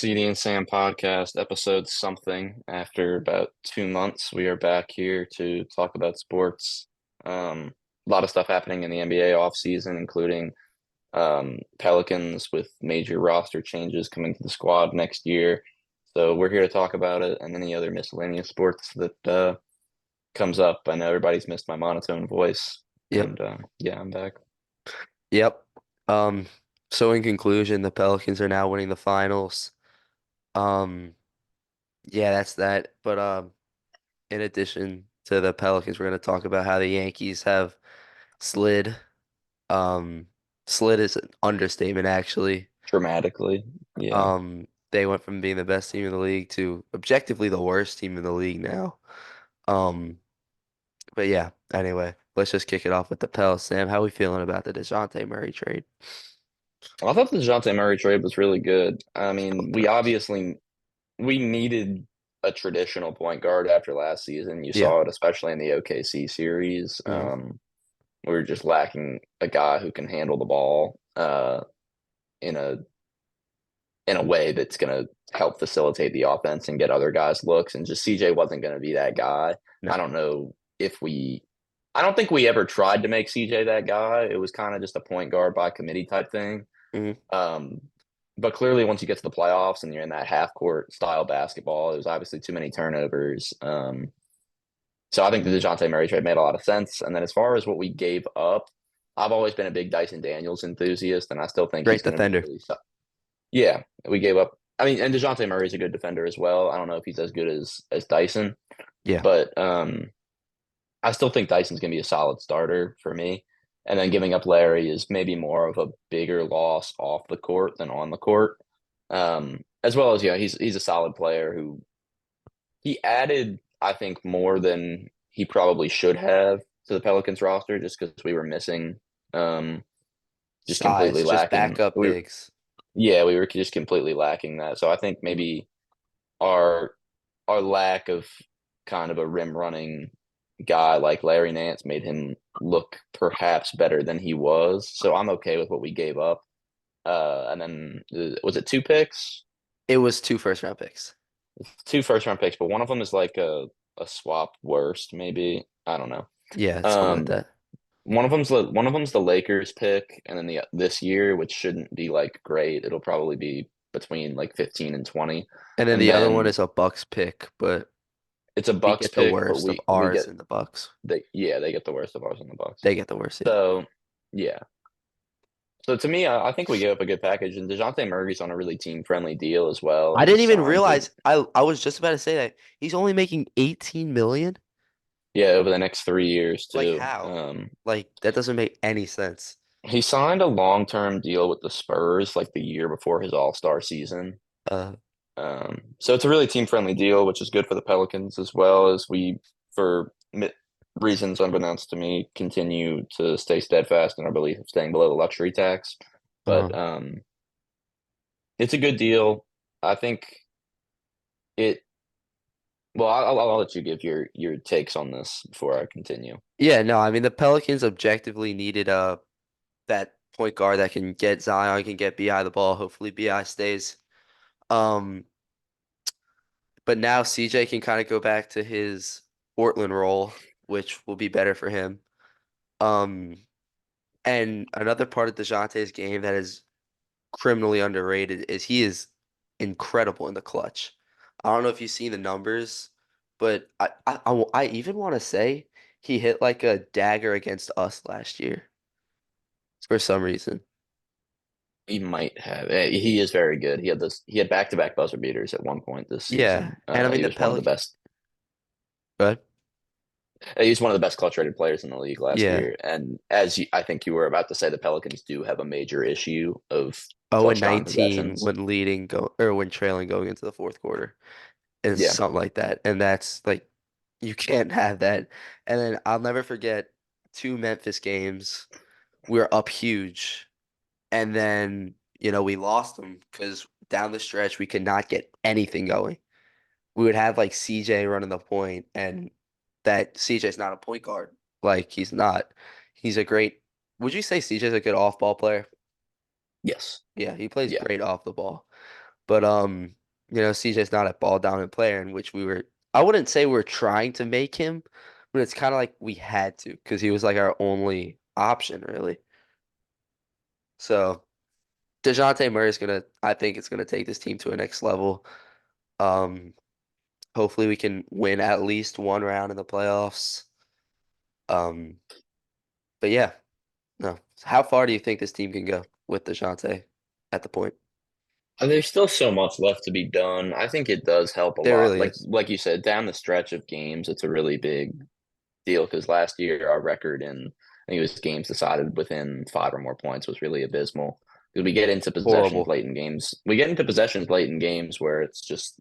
CD&SAM podcast, episode something. After about 2 months, we are back here to talk about sports. A lot of stuff happening in the NBA offseason, including Pelicans with major roster changes coming to the squad next year. So we're here to talk about it and any other miscellaneous sports that comes up. I know everybody's missed my monotone voice, Yep. and yeah, I'm back. Yep. Um, so in conclusion, the Pelicans are now winning the finals. Um, yeah, that's that. But in addition to the Pelicans, we're gonna talk about how the Yankees have slid. Um, slid is an understatement, actually. Dramatically, yeah. They went from being the best team in the league to objectively the worst team in the league now. Um, but yeah, anyway, let's just kick it off with the Pels. Sam, how we feeling about the Dejounte Murray trade? I thought the Dejounte Murray trade was really good. I mean, But, we needed a traditional point guard after last season. You yeah. saw it, especially in the OKC series. Mhm. We were just lacking a guy who can handle the ball in a way that's going to help facilitate the offense and get other guys looks. And just CJ wasn't going to be that guy. No. I don't know if I don't think we ever tried to make CJ that guy. It was kind of just a point guard by committee type thing. Mhm. Um, but clearly, once you get to the playoffs and you're in that half court style basketball, there's obviously too many turnovers. So I think the DeJounte Murray trade made a lot of sense. And then as far as what we gave up, I've always been a big Dyson Daniels enthusiast, and I still think he's Great going to be defender. really. Yeah, we gave up. I mean, and DeJounte Murray's a good defender as well. I don't know if he's as good as Dyson, Yeah. but I still think Dyson's going to be a solid starter for me. And then giving up Larry is maybe more of a bigger loss off the court than on the court. As well as, he's a solid player who he added, I think, more than he probably should have to the Pelicans roster just because we were missing, um, just completely Size, just lacking. backup bigs. We were just completely lacking that. So I think maybe our our lack of kind of a rim running guy like Larry Nance made him look perhaps better than he was. So I'm okay with what we gave up. And then was it two picks? It was two first round picks. Two first round picks, but one of them is like a swap worst, maybe. I don't know. Yeah, something like Um, that. one of them's the Lakers pick, and then the this year, which shouldn't be like great. It'll probably be between like 15 and 20. And then And the other one then is a Bucks pick, but it's a we Bucks get the pick, but worst of we ours get in the Bucks. they get the worst of ours in the Bucks. They get the worst, yeah. So yeah. So to me, I think we gave up a good package, and Dejounte Murray's on a really team friendly deal as well. I He didn't even signed to realize I was just about to say that he's only making 18 million. Yeah, over the next 3 years Like too. how? Like that doesn't make any sense. He signed a long-term deal with the Spurs like the year before his All-Star season. Uh So it's a really team-friendly deal, which is good for the Pelicans as well as we, for reasons unbeknownst to me, continue to stay steadfast in our belief of staying below the luxury tax. uh But it's a good deal. I think it. Well, I'll let you give your takes on this before I continue. yeah, no, I mean the Pelicans objectively needed that point guard that can get Zion, can get BI the ball. Hopefully BI stays. Um But now CJ can kind of go back to his Portland role, which will be better for him. Um, and another part of DeJounte's game that is criminally underrated is he is incredible in the clutch. I don't know if you've seen the numbers, but I even want to say he hit like a dagger against us last year for some reason. He might have. He is very good. He had back-to-back buzzer beaters at one point this Yeah, season. and I mean He the was one of the Pelican, best. but He was one of the best clutch rated players in the league last yeah, year. And I think you were about to say, the Pelicans do have a major issue of 0 and clutch time 19 possessions. when leading go or when trailing going into the fourth quarter. And Yeah, something like that. And that's like you can't have that. And then I'll never forget two Memphis games. We were up huge, and then we lost them because down the stretch we could not get anything going. We would have like CJ running the point, and that CJ's not a point guard. Like he's not. He's a great. Would you say CJ's a good off-ball player? yes, Yeah, he plays yeah. great off the ball. But CJ's not a ball dominant player, in which I wouldn't say we're trying to make him, but it's kind of like we had to because he was like our only option, really. So Dejounte Murray's I think it's gonna take this team to a next level. Um, Hopefully we can win at least one round in the playoffs. Um, but yeah, no. How far do you think this team can go with Dejounte at the point? There's still so much left to be done. I think it does help a There lot. really Like is. like you said, down the stretch of games, it's a really big deal because last year our record in I think it was games decided within five or more points was really abysmal. Because we get into possessions Horrible. late in games. We get into possessions late in games where it's just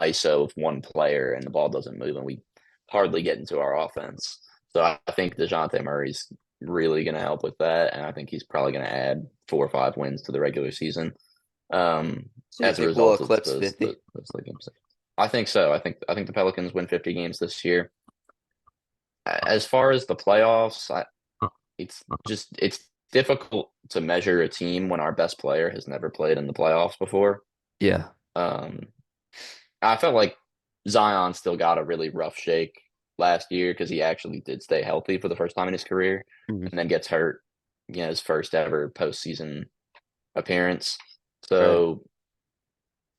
ISO of one player and the ball doesn't move and we hardly get into our offense. So I think DeJounte Murray's really going to help with that, and I think he's probably going to add 4 or 5 wins to the regular season So you as a think we'll result of eclipse those 50? late games. I think so. I think the Pelicans win 50 games this year. As far as the playoffs, it's difficult to measure a team when our best player has never played in the playoffs before. Yeah. Um, I felt like Zion still got a really rough shake last year because he actually did stay healthy for the first time in his career, Mhm. and then gets hurt. His first ever postseason appearance. Right. So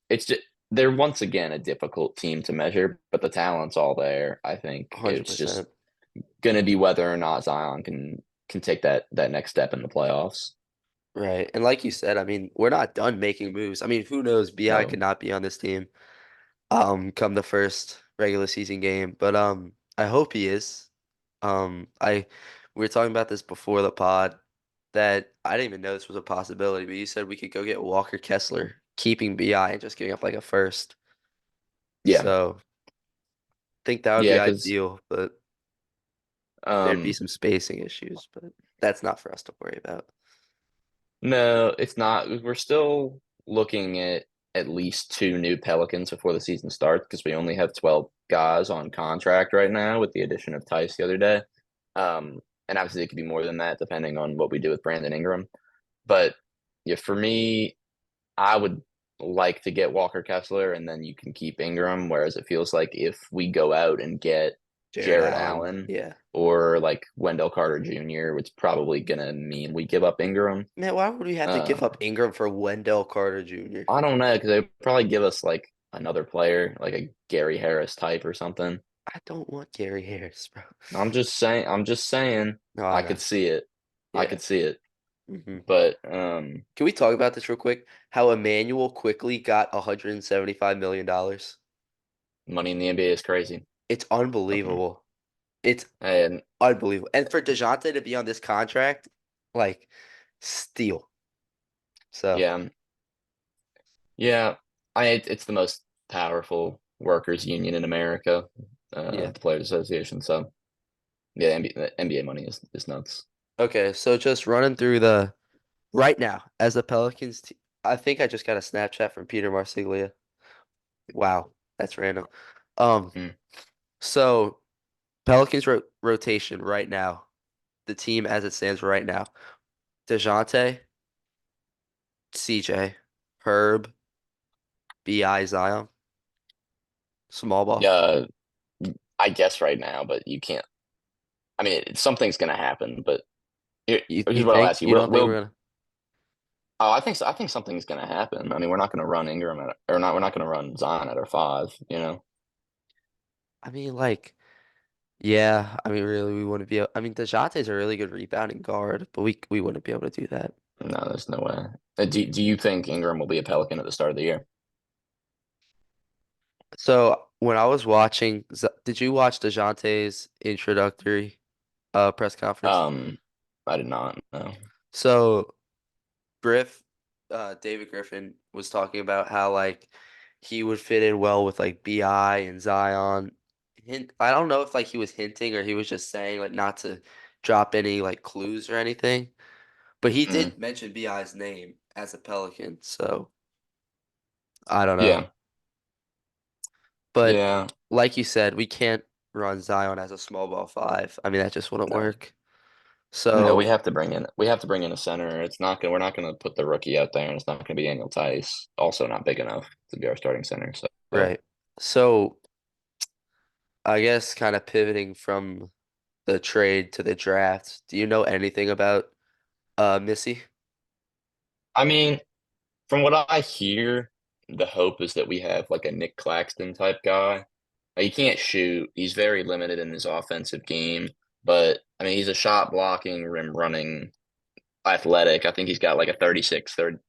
it's just they're once again a difficult team to measure, but the talent's all there. I think it's just 100%. going to be whether or not Zion can take that next step in the playoffs. Right. And like you said, I mean, we're not done making moves. I mean, who knows? BI could No, not be on this team come the first regular season game, but I hope he is. I We were talking about this before the pod that I didn't even know this was a possibility, but you said we could go get Walker Kessler, keeping BI and just giving up like a first. yeah, So, I think that would yeah, be because ideal, but there'd be um, some spacing issues, but that's not for us to worry about. no, it's not. We're still looking at least two new Pelicans before the season starts because we only have 12 guys on contract right now with the addition of Tice the other day. And obviously it could be more than that depending on what we do with Brandon Ingram. But yeah, for me, I would like to get Walker Kessler and then you can keep Ingram. Whereas it feels like if we go out and get Jared Jared Allen, Allen yeah. or like Wendell Carter Jr., it's probably gonna mean we give up Ingram. Man, why would we have to give Uh, up Ingram for Wendell Carter Jr.? I don't know because they probably give us like another player, like a Gary Harris type or something. I don't want Gary Harris, bro. I'm just saying. I'm just saying. No, I I know. could see it. I Yeah. could see it. hmm But Can we talk about this real quick? How Emmanuel quickly got $175 million. money in the NBA is crazy. It's Um, unbelievable. It's and unbelievable. And for DeJounte to be on this contract, like, steal. So, yeah, yeah. It's the most powerful workers union in America, yeah. the Players Association. So yeah, NBA money is nuts. Okay, so just running through the right now as the Pelicans, I think I just got a Snapchat from Peter Marsiglia. Wow, that's random. Um, Mm. so Pelicans rotation right now, the team as it stands right now, DeJounte, CJ, Herb, BI, Zion, small ball. Yeah, I guess right now, but you can't. I mean, something's gonna happen. But You here's what I'll think? ask you: You don't think we're Will gonna? Oh, I think so. I think something's going to happen. I mean, we're not going to run Ingram or not. We're not going to run Zion at our five. I mean, like, yeah. I mean, really, we wouldn't be. I mean, DeJounte's a really good rebounding guard, but we wouldn't be able to do that. No, there's no way. Do you think Ingram will be a Pelican at the start of the year? So when I was watching, did you watch DeJounte's introductory press conference? Um, I did not. No. So Griff, David Griffin was talking about how like he would fit in well with like BI and Zion. I don't know if like he was hinting or he was just saying like not to drop any like clues or anything, but he Mm, did mention BI's name as a Pelican, so I don't know. yeah, But yeah. like you said, we can't run Zion as a small ball five. I mean, that just wouldn't No, work. No, So, we have to bring in a center. It's not gonna We're not gonna put the rookie out there, and it's not gonna be Daniel Tice. Also, not big enough to be our starting center. So right. So, I guess kind of pivoting from the trade to the draft, do you know anything about Missy? I mean, from what I hear, the hope is that we have like a Nick Claxton type guy. He can't shoot. He's very limited in his offensive game, but I mean, he's a shot blocking, rim running, athletic. I think he's got like a 36 third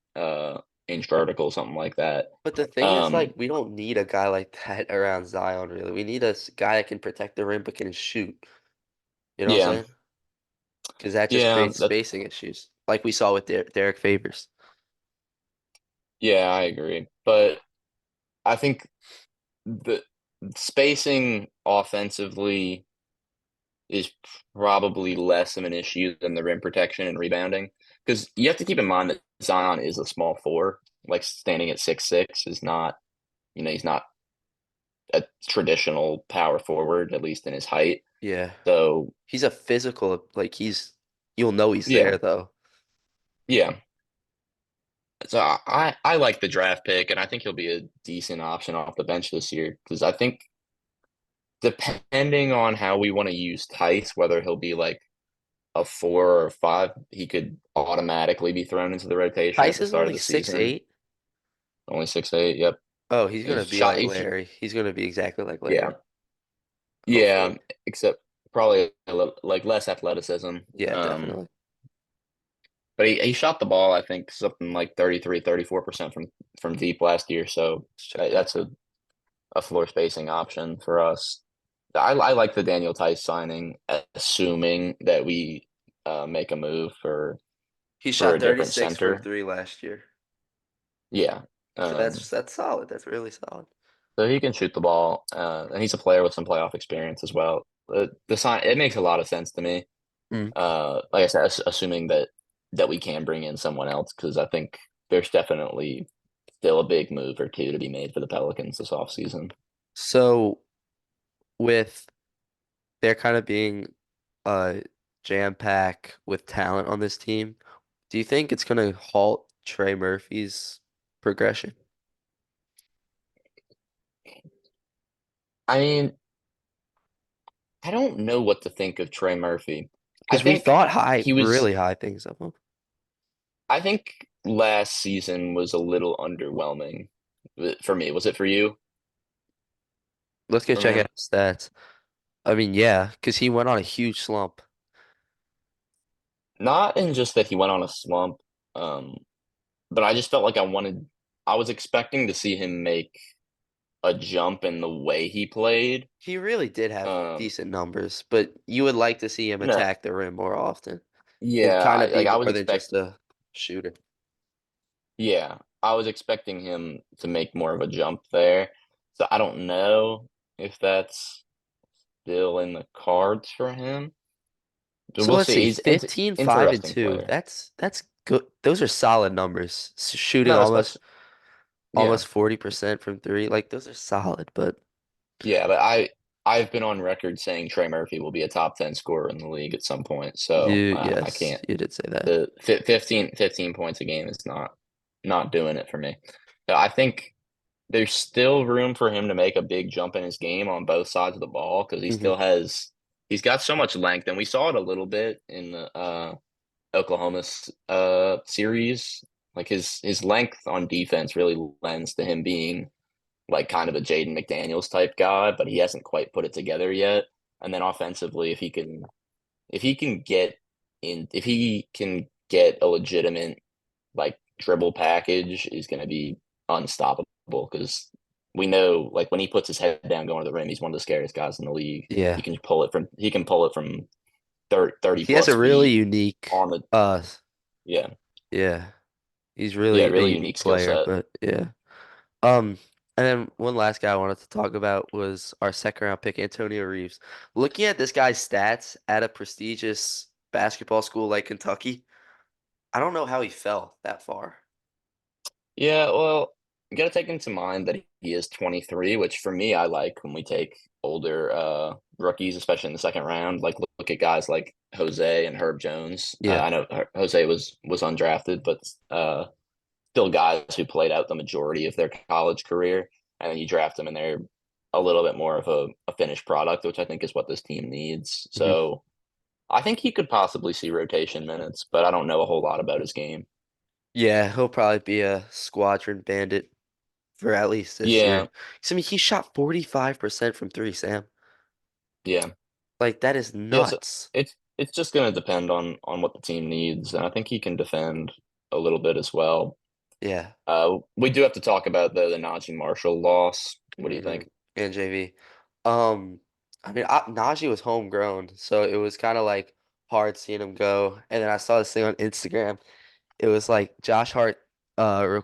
inch vertical, something like that. But the thing is, Um, like, we don't need a guy like that around Zion, really. We need a guy that can protect the rim but can shoot. You know what I'm yeah, saying? Because that just yeah, creates that spacing issues, like we saw with Derek Favors. yeah, I agree. But I think the spacing offensively is probably less of an issue than the rim protection and rebounding. Because you have to keep in mind that Zion is a small four. Like standing at 6'6" is not, he's not a traditional power forward, at least in his height. Yeah. So He's a physical, like, you'll know he's yeah, there, though. yeah. So I like the draft pick, and I think he'll be a decent option off the bench this year. Because I think depending on how we want to use Tice, whether he'll be like a 4 or 5, he could automatically be thrown into the rotation at Tice the is start of only the six season. eight. Only 6'8". Yep. Oh, he's He's gonna be shot. like Larry. He's gonna be exactly like Yeah. Larry, Yeah. hopefully. Except probably a little, like less athleticism. Yeah, Um, definitely. but he shot the ball, I think, something like 33, 34% from deep last year. So Let's check that that's out. a floor spacing option for us. I like the Daniel Tice signing, assuming that we make a move He for shot a different 36 from center. three last year. Yeah. So Um, that's solid. That's really solid. so he can shoot the ball, and he's a player with some playoff experience as well. The sign it makes a lot of sense to me. Mm. Like I said, assuming that we can bring in someone else, because I think there's definitely still a big move or two to be made for the Pelicans this offseason. So with there kind of being a jam pack with talent on this team, do you think it's gonna halt Trey Murphy's progression? I mean, I don't know what to think of Trey Murphy. I Because we think thought high, he was. really high things of him. I think last season was a little underwhelming for me. Was it for you, Let's go for check out him? his stats. I mean, yeah, because he went on a huge slump. Not in just that he went on a slump, um, but I just felt like I was expecting to see him make a jump in the way he played. He really did have Um, decent numbers, but you would like to see him no, attack the rim more often and yeah, kind of be I was more than just a shooter. yeah, I was expecting him to make more of a jump there. So I don't know if that's still in the cards for him. So So we'll let's see. see, He's 15, 5, and interesting 2. player. That's good. Those are solid numbers. Shooting No, yeah, almost 40% from three. Like those are solid, but yeah, but I've been on record saying Trey Murphy will be a top 10 scorer in the league at some point. So I yes, can't. you did say that. The 15 points a game is not doing it for me. So I think there's still room for him to make a big jump in his game on both sides of the ball, because Hmm. he's got so much length, and we saw it a little bit in the Oklahoma series. Like his length on defense really lends to him being like kind of a Jaden McDaniels type guy, but he hasn't quite put it together yet. And then offensively, if he can get a legitimate like dribble package, is going to be unstoppable, because we know like when he puts his head down going to the rim, he's one of the scariest guys in the league. Yeah, He can pull it from 30 he has plus a really feet unique, on the yeah, yeah, he's yeah, really a really unique unique skill player. set. But yeah, um, and then one last guy I wanted to talk about was our second round pick, Antonio Reeves. Looking at this guy's stats at a prestigious basketball school like Kentucky, I don't know how he fell that far. Yeah, well, you got to take into mind that he is 23, which for me I like when we take older rookies, especially in the second round. Like look at guys like Jose and Herb Jones. Yeah. I know Jose was undrafted, but still guys who played out the majority of their college career, and then you draft them and they're a little bit more of a finished product, which I think is what this team needs. hmm So I think he could possibly see rotation minutes, but I don't know a whole lot about his game. Yeah, he'll probably be a squadron bandit for at least this year. Yeah, 'Cause, I mean, he shot 45% from three, Sam. yeah, Like that is yeah. So nuts. it's just going to depend on what the team needs, and I think he can defend a little bit as well. Yeah. We do have to talk about the Najee Marshall loss. What do you hmm think? And JV. Um, I mean, Najee was homegrown, so it was kind of like hard seeing him go. And then I saw this thing on Instagram. It was like Josh Hart, re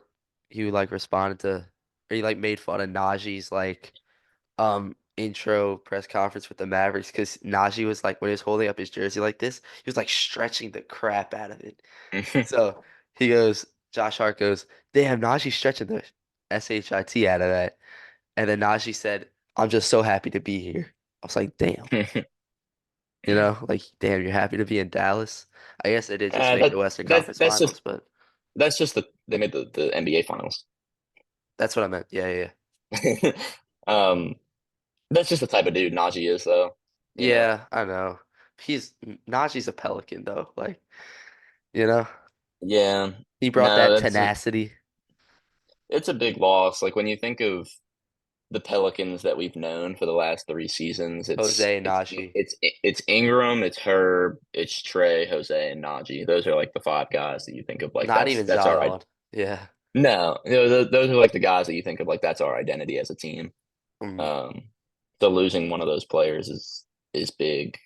he like responded to, or he like made fun of Najee's like intro press conference with the Mavericks because Najee was like when he was holding up his jersey like this, he was like stretching the crap out of it. So he goes, Josh Hart goes, damn, Najee stretching the shit out of that. And then Najee said, I'm just so happy to be here. I was like, damn, like, damn, you're happy to be in Dallas. I guess they did just make that the Western that's Conference that's just Finals, but that's just they made the NBA finals. that's what I meant. Yeah, yeah, yeah. um, that's just the type of dude Najee is, though. You know. Yeah, I know. He's Najee's a Pelican though. Like, you know, Yeah. he brought No, that that's tenacity. it's a big loss. Like when you think of the Pelicans that we've known for the last 3 seasons, Jose Najee. it's Ingram, it's Herb, it's Trey, Jose, and Najee. Those are like the five guys that you think of. Like Not even that's our Zion. Yeah. no, those are like the guys that you think of. Like that's our identity as a team. Mm. Um, so losing one of those players is big.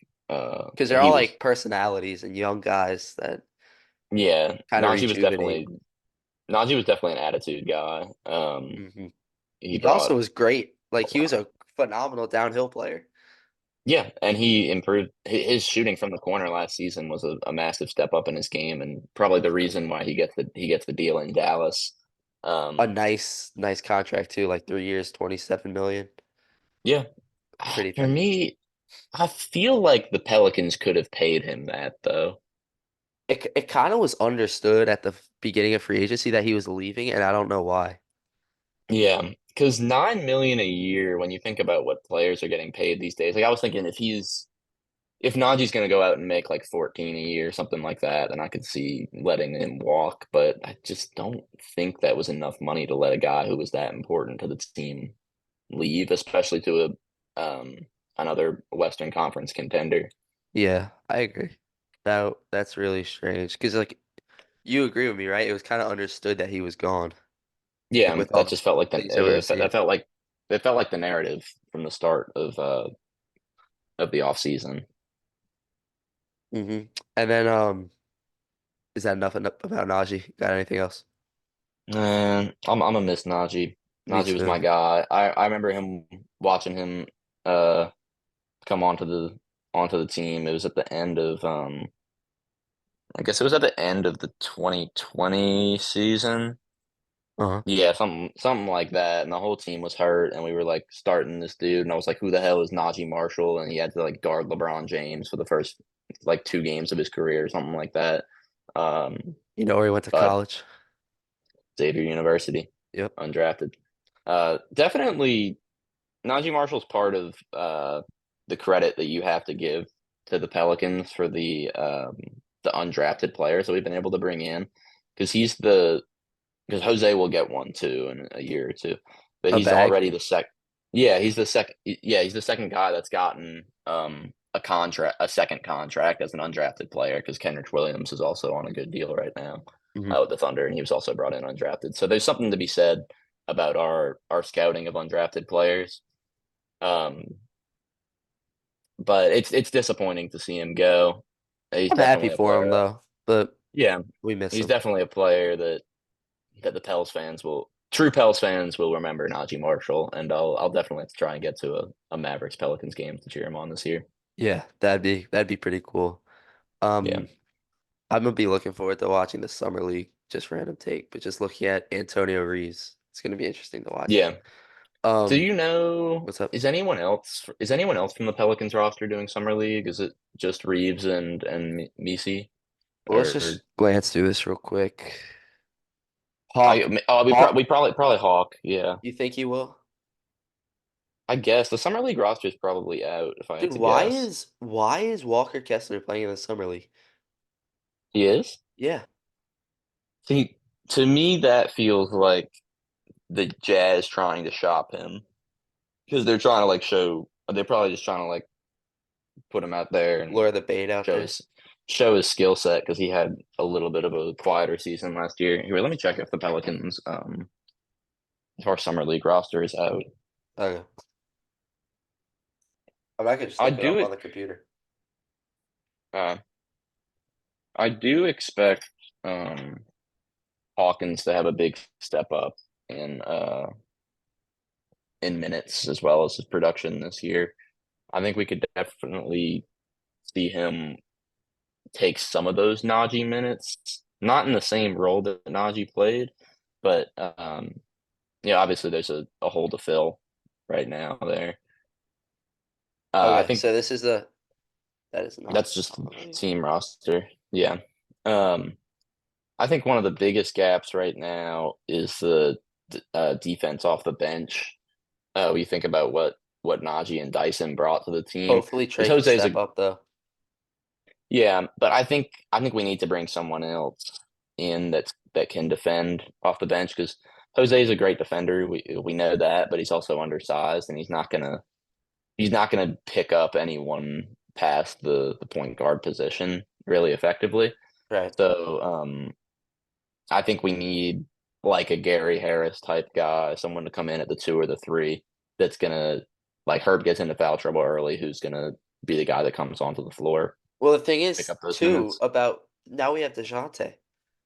Because they're He all was like personalities and young guys that yeah. kind of rejuvenate. Najee was definitely an attitude guy. hmm He He brought also was great. a Like he was lot. a phenomenal downhill player. Yeah, and he improved his shooting from the corner last season was a massive step up in his game, and probably the For sure. reason why he gets the deal in Dallas. A Um, nice contract too, like 3 years, 27 million. yeah, Pretty for nice. me, I feel like the Pelicans could have paid him that though. It kind of was understood at the beginning of free agency that he was leaving, and I don't know why. Yeah, because 9 million a year when you think about what players are getting paid these days, like I was thinking if Najee's going to go out and make like 14 a year, something like that, then I could see letting him walk. But I just don't think that was enough money to let a guy who was that important to the team leave, especially to a another Western Conference contender. Yeah, I agree. That's really strange because like you agree with me, right? It was kind of understood that he was gone, like Yeah, with all that the just felt like things that we were seeing. that felt like the narrative from the start of the off season. hmm And then is that enough about Najee? Got anything else? I'm a miss Najee. Me Najee was too. my guy. I remember him watching him uh come onto the team. It was at the end of I guess it was at the end of the 2020 season. Uh-huh. Yeah, something like that. And the whole team was hurt, and we were like starting this dude, and I was like, "Who the hell is Najee Marshall?" And he had to like guard LeBron James for the first like 2 games of his career, or something like that. You know where he went to But college? Xavier University, Yep. undrafted. Definitely Najee Marshall's part of the credit that you have to give to the Pelicans for the undrafted players that we've been able to bring in because because Jose will get one too in a year or two, but A he's bag. already the sec. Yeah, he's the second guy that's gotten a second contract as an undrafted player because Kenrich Williams is also on a good deal right now hmm with the Thunder, and he was also brought in undrafted. So there's something to be said about our scouting of undrafted players. Um, but it's disappointing to see him go. He's I'm happy definitely a for him player that though, but yeah, we miss he's him. definitely a player that the Pels fans will true Pels fans will remember Najee Marshall, and I'll definitely have to try and get to a Mavericks Pelicans game to cheer him on this year. Yeah, that'd be pretty cool. Yeah, Um, I'm gonna be looking forward to watching the summer league. Just random take, but just looking at Antonio Reeves, it's gonna be interesting to watch yeah, him. Do Um, you know, what's up? is anyone else from the Pelicans roster doing summer league? Is it just Reeves and Misi? Well, let's just Or glance through this real quick. I Hawk, we Hawk, probably Hawk, yeah. you think he will? I guess the summer league roster is probably out if I Dude, had to guess. why is Walker Kessler playing in the summer league? He is? Yeah, See, to me that feels like the Jazz trying to shop him because they're trying to like show they're probably just trying to like put him out there and lure the bait out show there. his show his skill set because he had a little bit of a quieter season last year. Here, let me check if the Pelicans if our summer league roster is out. Okay. I could just I look it up do on the computer. uh I do expect um Hawkins to have a big step up in in minutes as well as his production this year. I think we could definitely see him take some of those Najee minutes, not in the same role that Najee played, but yeah, obviously there's a hole to fill right now there. I Okay, think so that is not that's just summer league. team roster. Yeah. Um, I think one of the biggest gaps right now is the defense off the bench. We think about what Najee and Dyson brought to the team. Hopefully Because Trey can Jose's step a up though. yeah, but I think we need to bring someone else in that can defend off the bench because Jose is a great defender. We know that, but he's also undersized and he's not gonna pick up anyone past the point guard position really effectively. Right. So I think we need like a Gary Harris type guy, someone to come in at the two or the three that's gonna like Herb gets into foul trouble early, who's gonna be the guy that comes onto the floor, Well, the thing pick is, up those too, minutes. about now we have Dejounte.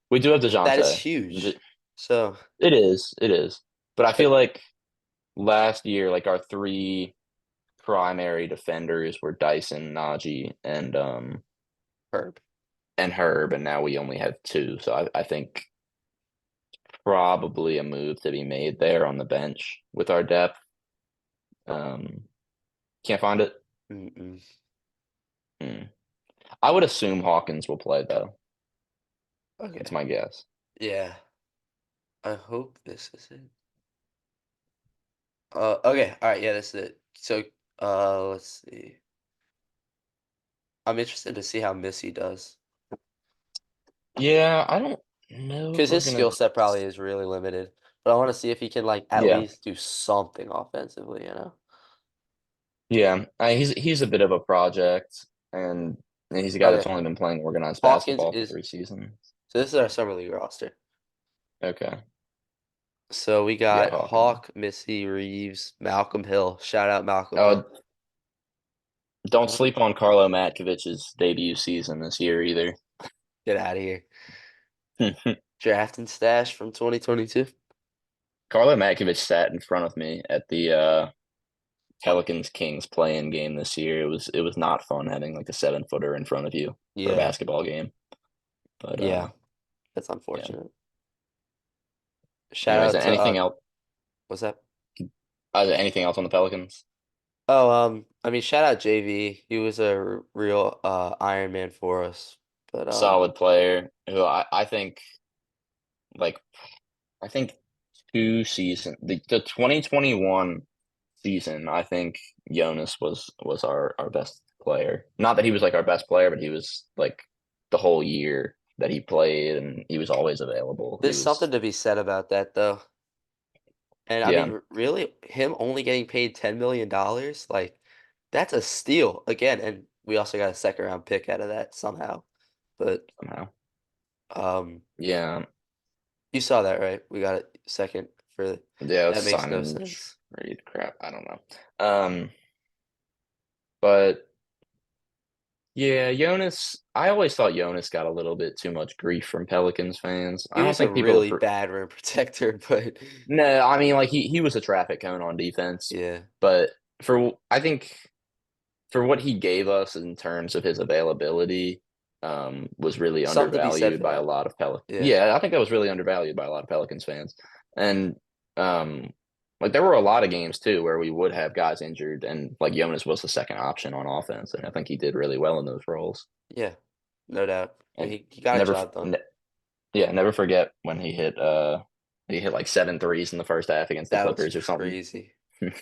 We do have That is Dejounte. huge. So, It is. But I feel but like last year, like our three primary defenders were Dyson, Najee, Herb. and Herb, and now we only have two. So I think probably a move to be made there on the bench with our depth. Um, can't find it. Mm-mm. Hmm. I would assume Hawkins will play though. That's Okay. my guess. Yeah. I hope this is it. Okay. All right. Yeah, this is it. So, let's see. I'm interested to see how Missy does Yeah, I don't know if because we're his gonna. skill set probably is really limited. But I want to see if he can like at Yeah, least do something offensively. yeah. He's a bit of a project, and he's a guy that's Okay. only been playing organized Hawkins basketball for is 3 seasons. so. This is our summer league roster. Okay, So we we got got Hawkins. Hawk, Missy, Reeves, Malcolm Hill. Shout out Malcolm Oh, Hill. don't What? sleep on Carlo Matkovic's debut season this year either. Get out of here. Draft and stash from 2022. Carlo Matkovic sat in front of me at the Pelicans Kings play-in game this year. It was not fun having like a 7 footer in front of you for a Yeah. basketball game. But Yeah. That's yeah. unfortunate. Shout Anyways, out to what's that? anything else on the Pelicans? Oh, I mean, shout out JV. He was a real Iron Man for us. But Solid player who I think like I think 2 season the 2021 season, I think Jonas was our best player. Not that he was like our best player, but he was like the whole year that he played and he was always available. He there's was something to be said about that though. And I mean, yeah, really, him only getting paid $10 million, like that's a steal again. And we also got a second round pick out of that somehow. But somehow. um, Yeah. you saw that, right? We got a second for Yeah, it's that makes no Simon sense. trade crap. I don't know. But yeah, Jonas, I always thought Jonas got a little bit too much grief from Pelicans fans. He I don't was a think people really appre bad rim protector, but No, I mean like he was a traffic cone on defense, yeah, but for I think for what he gave us in terms of his availability, was really something to be said undervalued for by a that. lot of Pel. Yeah. Yeah, I think that was really undervalued by a lot of Pelicans fans. And um, Like there were a lot of games too where we would have guys injured, and like Jonas was the second option on offense, and I think he did really well in those roles. Yeah, no doubt. And And he got a never, job done. yeah, never forget when he hit like 7 threes in the first half against the That was Clippers or something. crazy.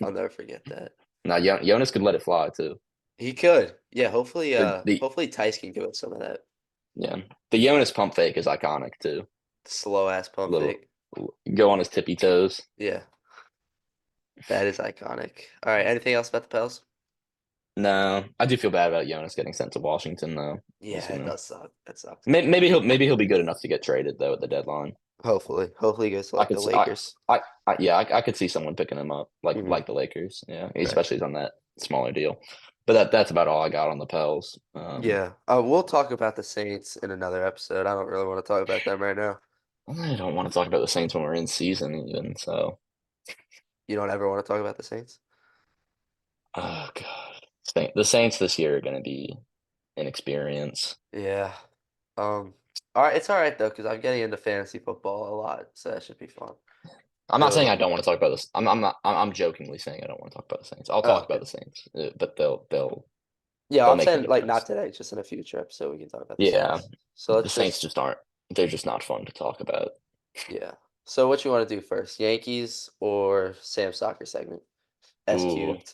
I'll never forget that. Now Jonas could let it fly too. He could. Yeah, The hopefully Tice can give us some of that Yeah, the Jonas pump fake is iconic too. slow ass A pump little fake. go on his tippy toes. Yeah, that is iconic. All right, anything else about the Pels? No, I do feel bad about Jonas getting sent to Washington though. He's Yeah, it gonna does suck. That sucks. maybe he'll be good enough to get traded though at the deadline. Hopefully he goes to I like could the see, Lakers. yeah, I could see someone picking him up Hmm. like the Lakers. Yeah, Right. especially on that smaller deal. But that's about all I got on the Pels. Yeah. We'll talk about the Saints in another episode. I don't really want to talk about them right now. I don't want to talk about the Saints when we're in season even. So, You don't ever want to talk about the Saints? oh god, the Saints this year are going to be an experience. Yeah. Um. All right. It's all right though, because I'm getting into fantasy football a lot, so that should be fun. I'm not saying I It'll. don't want to talk about this. I'm not. I'm jokingly saying I don't want to talk about the Saints. I'll Oh, talk about okay. the Saints, but they'll Yeah, I'm make me saying like depressed. not today, just in a future episode we can talk about the Yeah, Saints. So the let's Saints just just aren't. They're just not fun to talk about. yeah. So what you want to do first, Yankees or Sam soccer segment? S Ooh, cubed.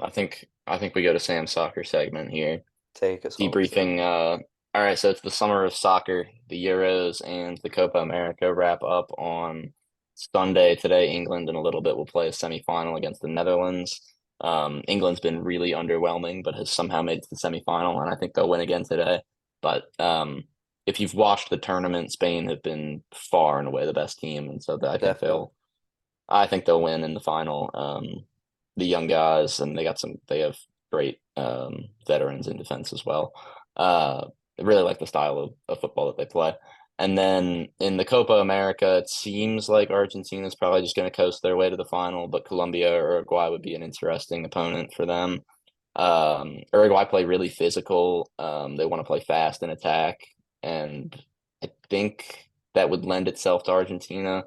I think we go to Sam's soccer segment here. Take us home, Sam. Debriefing. All right, so it's the summer of soccer. The Euros and the Copa America wrap up on Sunday. Today, England in a little bit will play a semifinal against the Netherlands. England's been really underwhelming, but has somehow made it to the semifinal, and I think they'll win again today. But if you've watched the tournament, Spain have been far and away the best team, and so I think Definitely. they'll win in the final. The young guys, and they have great veterans in defense as well. I really like the style of football that they play. And then in the Copa America, it seems like Argentina's probably just going to coast their way to the final, but Colombia or Uruguay would be an interesting opponent for them. Uruguay play really physical. They want to play fast and attack, and I think that would lend itself to Argentina.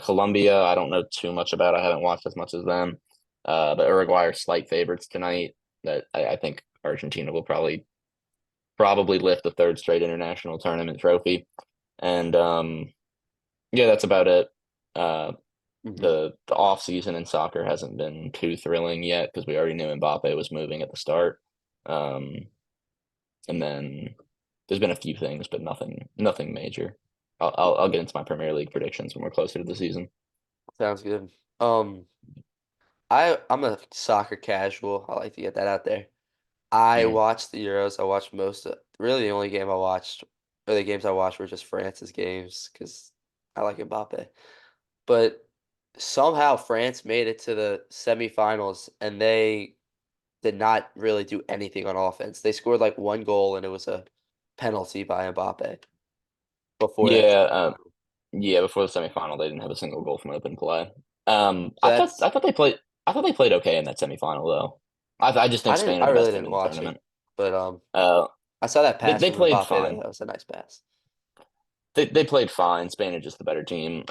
Colombia, I don't know too much about. I haven't watched as much as them. But Uruguay are slight favorites tonight. That I think Argentina will probably lift the third straight international tournament trophy. And yeah, that's about it. Uh, Hmm. the off season in soccer hasn't been too thrilling yet because we already knew Mbappe was moving at the start. Um, and then there's been a few things, but nothing major. I'll get into my Premier League predictions when we're closer to the season. Sounds good. I'm a soccer casual. I like to get that out there. I Mm. watched the Euros. I watched most of, really the only game I watched, or the games I watched were just France's games because I like Mbappe. But somehow France made it to the semifinals and they did not really do anything on offense. They scored like one goal and it was a penalty by Mbappe before that Yeah, semifinal. yeah. Before the semifinal, they didn't have a single goal from open play. So that's I thought they played okay in that semifinal though. I just think Spain are I the really best team didn't in the watch it, tournament. but Uh, I saw that pass they from played Mbappe though. fine. That was a nice pass. They played fine. Spain are just the better team.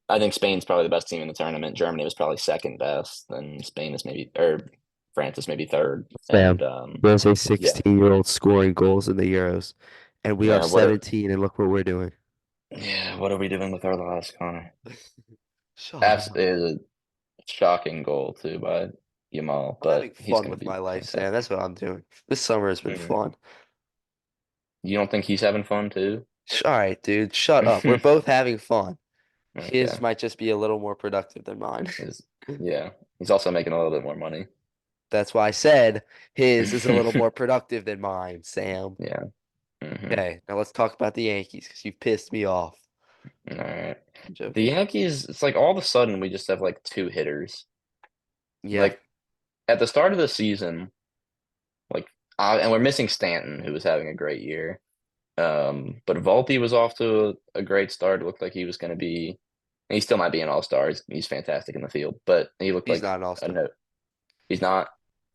I think Spain's probably the best team in the tournament. Germany was probably second best. Then Spain is maybe or France is maybe third. And Sam, there's a yeah, 16-year-old scoring goals in the Euros, and we are yeah. 17, and look what we're doing. What are we doing with our lives, Connor? Shut Abs up. is a shocking goal too by Yamal, I'm having but he's fun going to with be my life, Sam. fantastic. That's what I'm doing. This summer has been Mhm. fun. You don't think he's having fun too? All right, dude, shut up. We're both having fun. His Okay. might just be a little more productive than mine. Is yeah. He's also making a little bit more money. That's why I said his is a little more productive than mine, Sam. Yeah. Okay, now let's talk about the Yankees because you pissed me off. All right. I'm The joking. Yankees, it's like all of a sudden we just have like two hitters. Yeah, Like at the start of the season, like and we're missing Stanton, who was having a great year. But Volpe was off to a great start. It looked like he was going to be, and he still might be an all-star. He's fantastic in the field, but he looked he's like not an a all-star. no. He's not.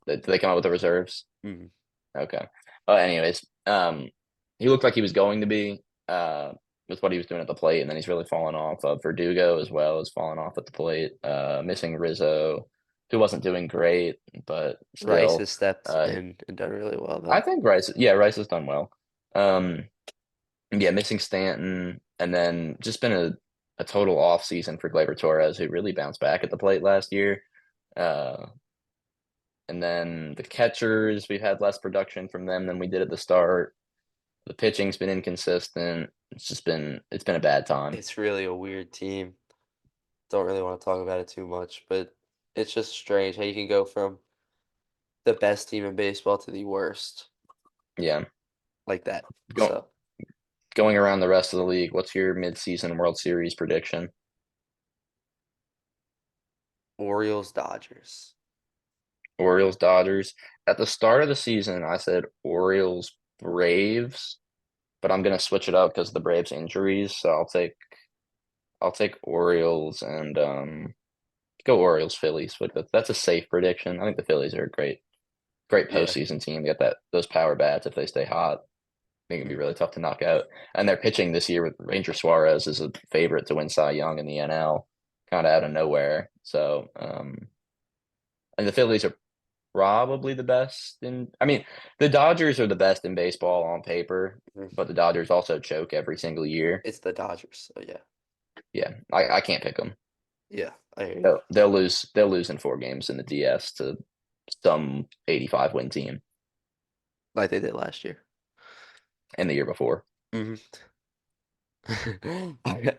Did they come up with the reserves? Mm. Okay. Anyways, he looked like he was going to be. with what he was doing at the plate, and then he's really fallen off. Verdugo as well has fallen off at the plate. Missing Rizzo, who wasn't doing great, but Rice still, has stepped uh, in and done really well I though. think Rice. Yeah, Rice has done well. Um, yeah, missing Stanton, and then just been a total off season for Gleyber Torres, who really bounced back at the plate last year. Uh, and then the catchers, we've had less production from them than we did at the start. The pitching's been inconsistent. It's been a bad time. It's really a weird team. Don't really want to talk about it too much, but it's just strange how you can go from the best team in baseball to the worst Yeah. like that. Go, So, going around the rest of the league, what's your midseason World Series prediction? Orioles, Dodgers. Orioles, Dodgers. At the start of the season, I said Orioles, Braves, but I'm gonna switch it up because of the Braves injuries. So I'll take Orioles and go Orioles, Phillies. But that's a safe prediction. I think the Phillies are a great Yeah. postseason team. They got those power bats if they stay hot. I think it'd be really tough to knock out. And they're pitching this year with Ranger Suarez is a favorite to win Cy Young in the NL, kind of out of nowhere. So, and the Phillies are probably the best in. I mean, the Dodgers are the best in baseball on paper, Mhm. but the Dodgers also choke every single year. It's the Dodgers. So yeah. Yeah, I can't pick them. Yeah, I hear you. They'll lose in 4 games in the DS to some 85 win team Like they did last year. in the year before. Hmm. And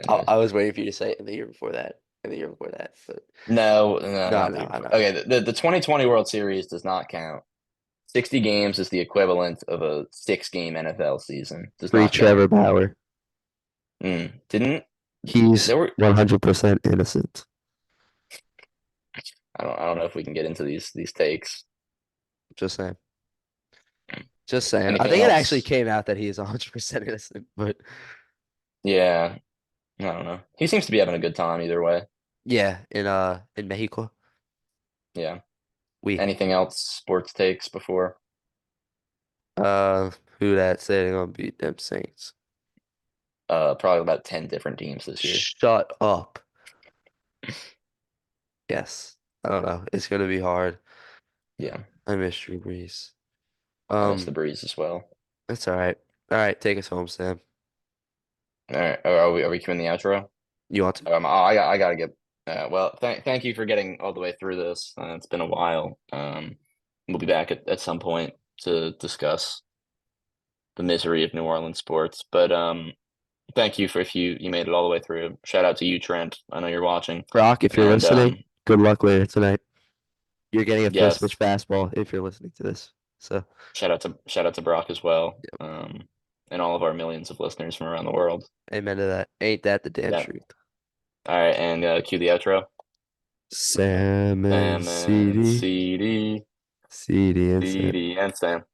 I was waiting for you to say it in the year before that, and the year before that, but no, no, not the no, year I before. know. Okay, the 2020 World Series does not count. 60 games is the equivalent of a 6-game NFL season. Does Free not count. Trevor Bauer. Didn't He's there were 100% innocent. I don't know if we can get into these takes. Just saying. Just saying. I Anything think it actually else? came out that he is 100% innocent, but Yeah, I don't know. He seems to be having a good time either way. yeah, in Mexico, Yeah. we Anything else sports takes before? uh who that say they gonna beat them Saints? Probably about 10 different teams this year. Shut up. Yes. I don't know. It's gonna be hard. Yeah, I miss Drew Brees. I miss the Um, Breeze as well. it's all right. All right, take us home, Sam. All right, are we doing the outro? You want to? I gotta get. Well, thank you for getting all the way through this. It's been a while. We'll be back at some point to discuss the misery of New Orleans sports. But thank you for if you made it all the way through. Shout out to you, Trent. I know you're watching. Brock, if you're And listening, good luck later tonight. You're getting a first pitch yes, fastball if you're listening to this. So, shout out to Brock as well. yep. And all of our millions of listeners from around the world. Amen to that. Ain't that the damn Yeah. truth? All right, and cue the outro. Sam and Sam and CD, CD, CD and Sam. CD and Sam.